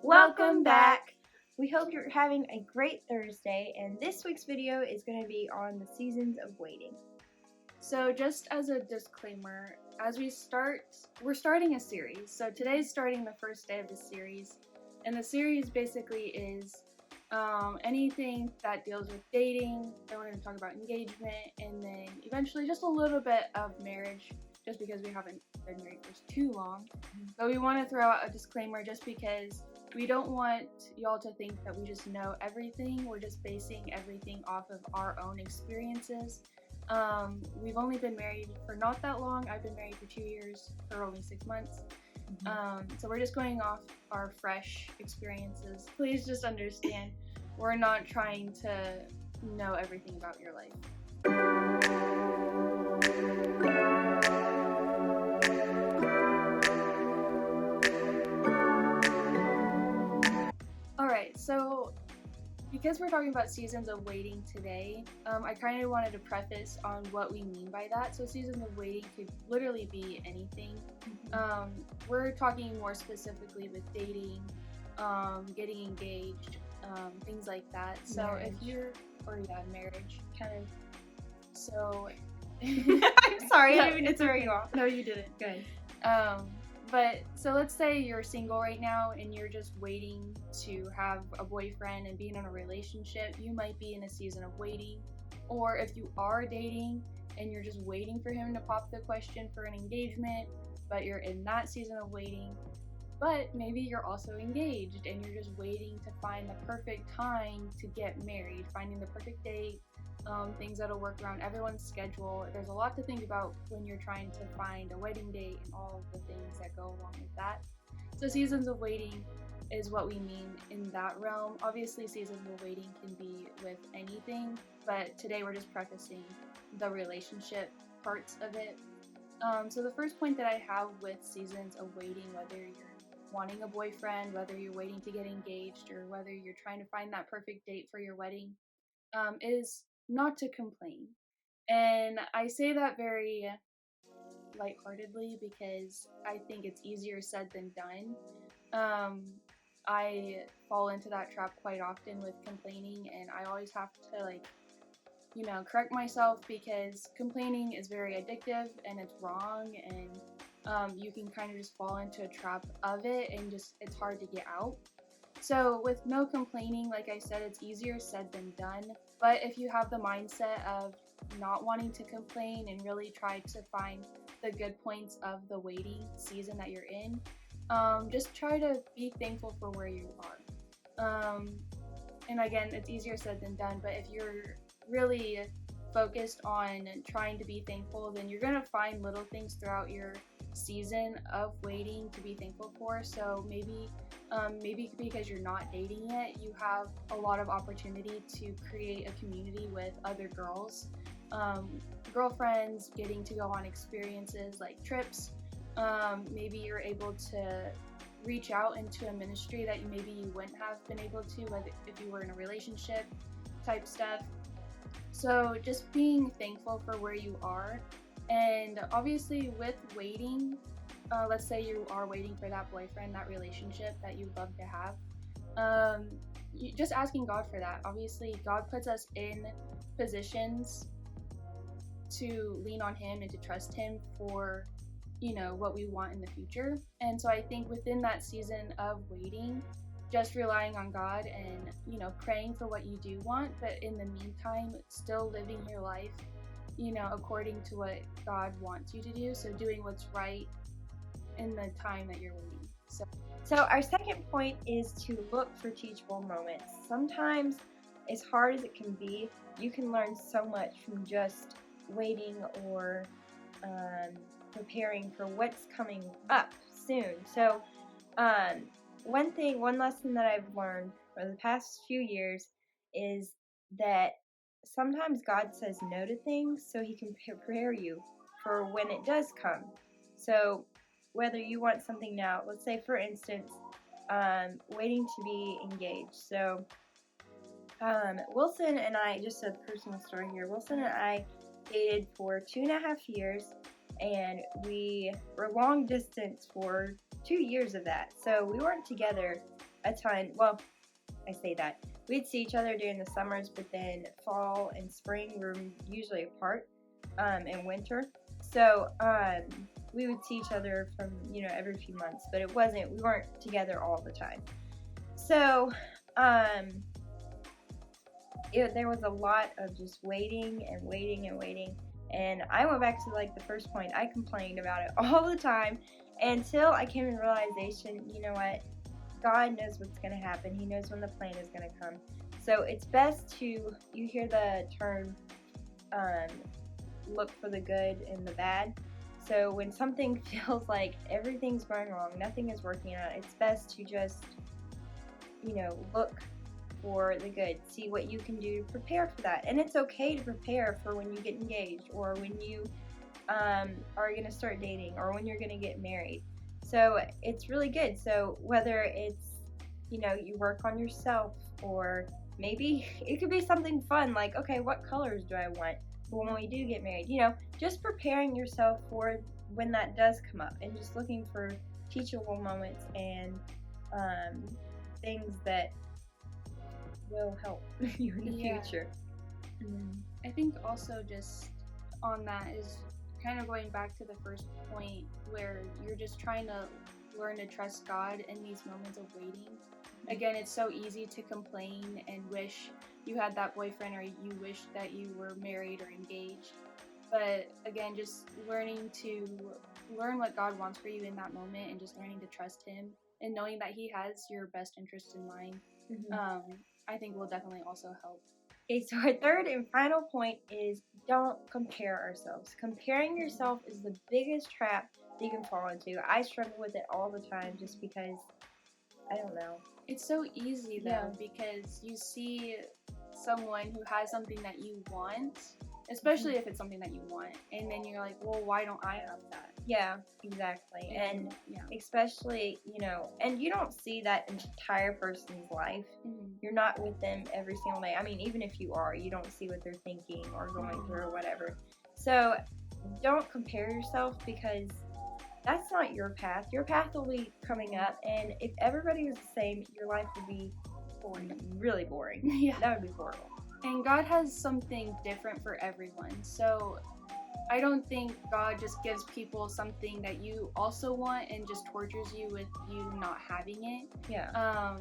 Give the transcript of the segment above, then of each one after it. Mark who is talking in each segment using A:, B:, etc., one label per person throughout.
A: Welcome back! We hope you're having a great Thursday, and this week's video is going to be on the seasons of waiting.
B: So just as a disclaimer, as we're starting a series. So today's starting the first day of the series, and the series basically is anything that deals with dating. Then we're going to talk about engagement, and then eventually just a little bit of marriage, just because we haven't been married for too long. But we want to throw out a disclaimer just because we don't want y'all to think that we just know everything. We're just basing everything off of our own experiences. We've only been married for not that long. I've been married for 2 years, for only 6 months. So we're just going off our fresh experiences. Please just understand, we're not trying to know everything about your life. Alright, so because we're talking about seasons of waiting today, I kind of wanted to preface on what we mean by that. So seasons of waiting could literally be anything. We're talking more specifically with dating, getting engaged, things like that. So
A: Marriage.
B: if you're, or yeah, marriage, kind of, so.
A: I'm sorry, I
B: No,
A: didn't mean to throw you off.
B: No, you didn't.
A: Good.
B: But so let's say you're single right now and you're just waiting to have a boyfriend and being in a relationship. You might be in a season of waiting. Or if you are dating and you're just waiting for him to pop the question for an engagement, but you're in that season of waiting. But maybe you're also engaged and you're just waiting to find the perfect time to get married, finding the perfect date, things that'll work around everyone's schedule. There's a lot to think about when you're trying to find a wedding date and all of the things that go along with that. So seasons of waiting is what we mean in that realm. Obviously, seasons of waiting can be with anything, but today we're just prefacing the relationship parts of it. So the first point that I have with seasons of waiting, whether you're wanting a boyfriend, whether you're waiting to get engaged, or whether you're trying to find that perfect date for your wedding, is not to complain. And I say that very lightheartedly because I think it's easier said than done. I fall into that trap quite often with complaining, and I always have to correct myself because complaining is very addictive and it's wrong, and you can kind of just fall into a trap of it, and just it's hard to get out. So with no complaining, like I said, it's easier said than done. But if you have the mindset of not wanting to complain and really try to find the good points of the waiting season that you're in, just try to be thankful for where you are. And again, it's easier said than done, but if you're really focused on trying to be thankful, then you're going to find little things throughout your season of waiting to be thankful for. So maybe because you're not dating yet, you have a lot of opportunity to create a community with other girls, girlfriends, getting to go on experiences like trips. Maybe you're able to reach out into a ministry that maybe you wouldn't have been able to if you were in a relationship type stuff. So just being thankful for where you are. And obviously with waiting, let's say you are waiting for that boyfriend, that relationship that you'd love to have, just asking God for that. Obviously, God puts us in positions to lean on Him and to trust Him for, what we want in the future. And so I think within that season of waiting, just relying on God and, praying for what you do want, but in the meantime, still living your life, according to what God wants you to do. So doing what's right in the time that you're waiting.
A: So our second point is to look for teachable moments. Sometimes, as hard as it can be, you can learn so much from just waiting or preparing for what's coming up soon. So one lesson that I've learned for the past few years is that sometimes God says no to things so He can prepare you for when it does come. So whether you want something now, let's say for instance, waiting to be engaged. So Wilson and I, just a personal story here, Wilson and I dated for 2.5 years, and we were long distance for 2 years of that. So we weren't together a ton. Well, I say that. We'd see each other during the summers, but then fall and spring we're usually apart, in winter. So we would see each other from, every few months, but we weren't together all the time. So there was a lot of just waiting and waiting and waiting. And I went back to like the first point. I complained about it all the time until I came to realization, you know what? God knows what's going to happen. He knows when the plan is going to come. So it's best you hear the term, look for the good and the bad. So when something feels like everything's going wrong, nothing is working out, it's best to just, look for the good. See what you can do to prepare for that. And it's okay to prepare for when you get engaged, or when you are going to start dating, or when you're going to get married. So it's really good. So whether it's, you work on yourself, or maybe it could be something fun like, okay, what colors do I want when we do get married? Just preparing yourself for when that does come up, and just looking for teachable moments and things that will help you in the future.
B: I think also just on that is kind of going back to the first point, where you're just trying to learn to trust God in these moments of waiting. Again, it's so easy to complain and wish you had that boyfriend, or you wish that you were married or engaged. But again, just learning what God wants for you in that moment, and just learning to trust Him, and knowing that He has your best interests in mind, I think will definitely also help.
A: Okay, so our third and final point is don't compare ourselves. Comparing yourself is the biggest trap that you can fall into. I struggle with it all the time just because, I don't know.
B: It's so easy though, because you see someone who has something that you want, especially if it's something that you want, and then you're like, well, why don't I have that?
A: Yeah, exactly. And especially, and you don't see that entire person's life. You're not with them every single day. I mean, even if you are, you don't see what they're thinking or going through or whatever. So don't compare yourself, because that's not your path. Your path will be coming up, and if everybody was the same, your life would be boring, really boring.
B: Yeah.
A: That would be horrible.
B: And God has something different for everyone. So I don't think God just gives people something that you also want and just tortures you with you not having it.
A: Yeah.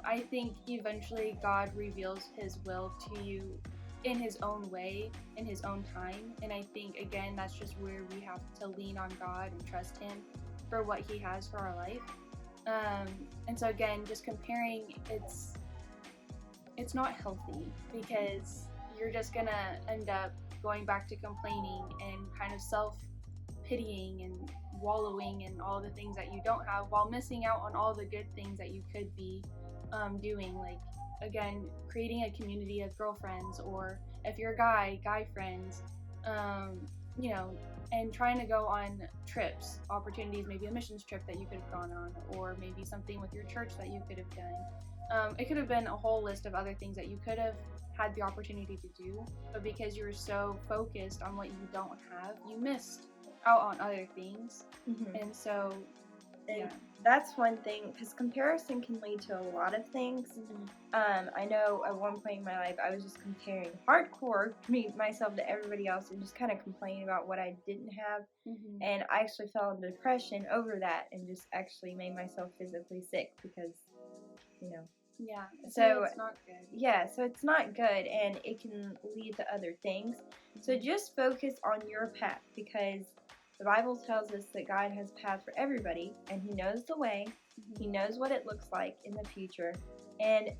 B: I think eventually God reveals His will to you in His own way, in His own time. And I think, again, that's just where we have to lean on God and trust Him for what He has for our life. And so again, just comparing, it's not healthy, because you're just gonna end up going back to complaining and kind of self-pitying and wallowing in all the things that you don't have, while missing out on all the good things that you could be doing. Like, again, creating a community of girlfriends, or if you're a guy friends, and trying to go on trips, opportunities, maybe a missions trip that you could have gone on, or maybe something with your church that you could have done. It could have been a whole list of other things that you could have had the opportunity to do, but because you were so focused on what you don't have, you missed out on other things. And so
A: that's one thing, because comparison can lead to a lot of things. I know at one point in my life I was just comparing hardcore myself to everybody else, and just kind of complaining about what I didn't have. And I actually fell into depression over that, and just actually made myself physically sick, because so
B: it's not good.
A: Yeah, so it's not good, and it can lead to other things. So just focus on your path, because the Bible tells us that God has a path for everybody, and He knows the way. He knows what it looks like in the future. And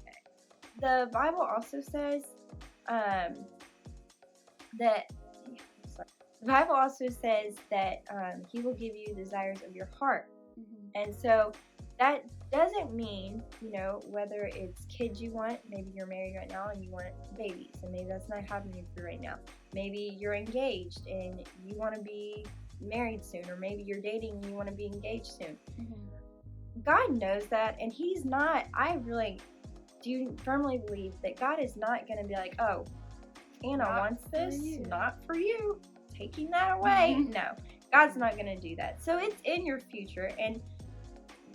A: the Bible also says that He will give you the desires of your heart. And so that doesn't mean, whether it's kids you want, maybe you're married right now and you want babies, and maybe that's not happening for you right now. Maybe you're engaged and you want to be married soon, or maybe you're dating and you want to be engaged soon. God knows that, and I really do firmly believe that God is not going to be like, oh, Anna wants this, not for you, taking that away. No, God's not going to do that. So it's in your future, and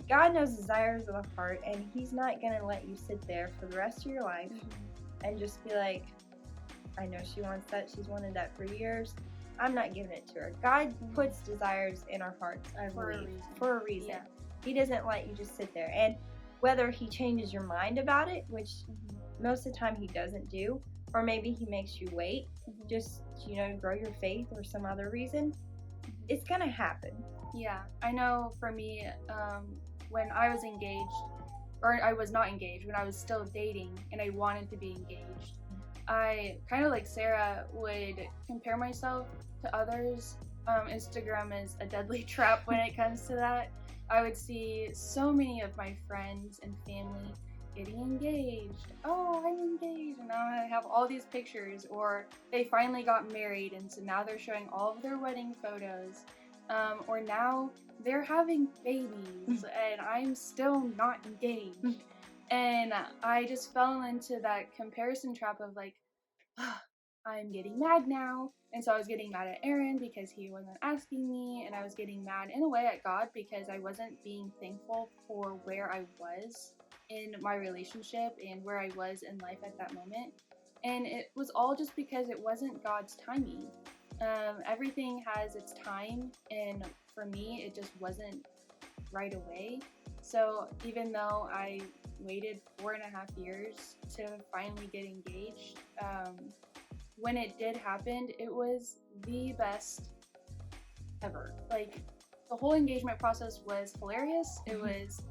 A: God knows the desires of the heart, and He's not going to let you sit there for the rest of your life and just be like, I know she wants that. She's wanted that for years. I'm not giving it to her. God puts desires in our hearts, I believe, for a reason.
B: Yeah.
A: He doesn't let you just sit there. And whether He changes your mind about it, which most of the time He doesn't do, or maybe He makes you wait, just, to grow your faith or some other reason, it's going to happen.
B: Yeah, I know for me, when I was engaged, or I was not engaged, when I was still dating and I wanted to be engaged, I kind of like Sarah would compare myself to others. Instagram is a deadly trap when it comes to that. I would see so many of my friends and family getting engaged. Oh, I'm engaged, and now I have all these pictures. Or they finally got married, and so now they're showing all of their wedding photos. Or now they're having babies, and I'm still not engaged. And I just fell into that comparison trap of like, I'm getting mad now. And so I was getting mad at Aaron because he wasn't asking me, and I was getting mad in a way at God because I wasn't being thankful for where I was in my relationship and where I was in life at that moment. And it was all just because it wasn't God's timing. Everything has its time, and for me, it just wasn't right away. So even though I waited 4.5 years to finally get engaged, when it did happen, it was the best ever. Like, the whole engagement process was hilarious. It was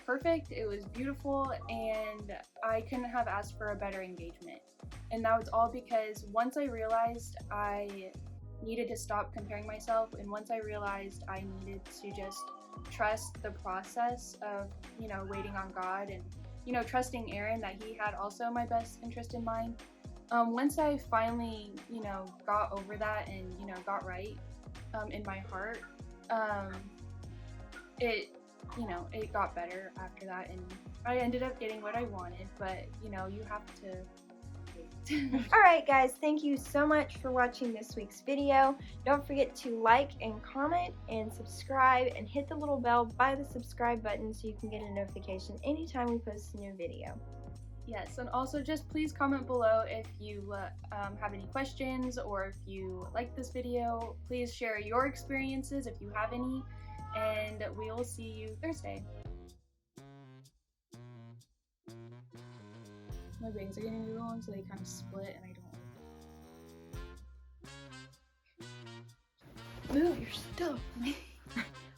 B: perfect. It was beautiful, and I couldn't have asked for a better engagement. And that was all because once I realized I needed to stop comparing myself, and once I realized I needed to just trust the process of, waiting on God and, trusting Aaron that he had also my best interest in mind. Once I finally, got over that and, got right in my heart, it got better after that, and I ended up getting what I wanted, but, you have to
A: Alright guys, thank you so much for watching this week's video. Don't forget to like and comment and subscribe, and hit the little bell by the subscribe button so you can get a notification anytime we post a new video.
B: Yes, and also just please comment below if you have any questions, or if you like this video. Please share your experiences if you have any, and we will see you Thursday. My bangs are getting really long, so they kind of split, and I don't.
A: Move your stuff.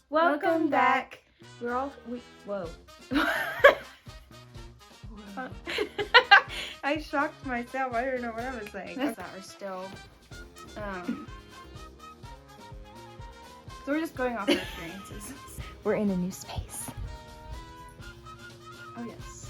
A: Welcome back. Whoa. I shocked myself. I don't know what I was saying.
B: That are still. So we're just going off our experiences.
A: We're in a new space.
B: Oh yes.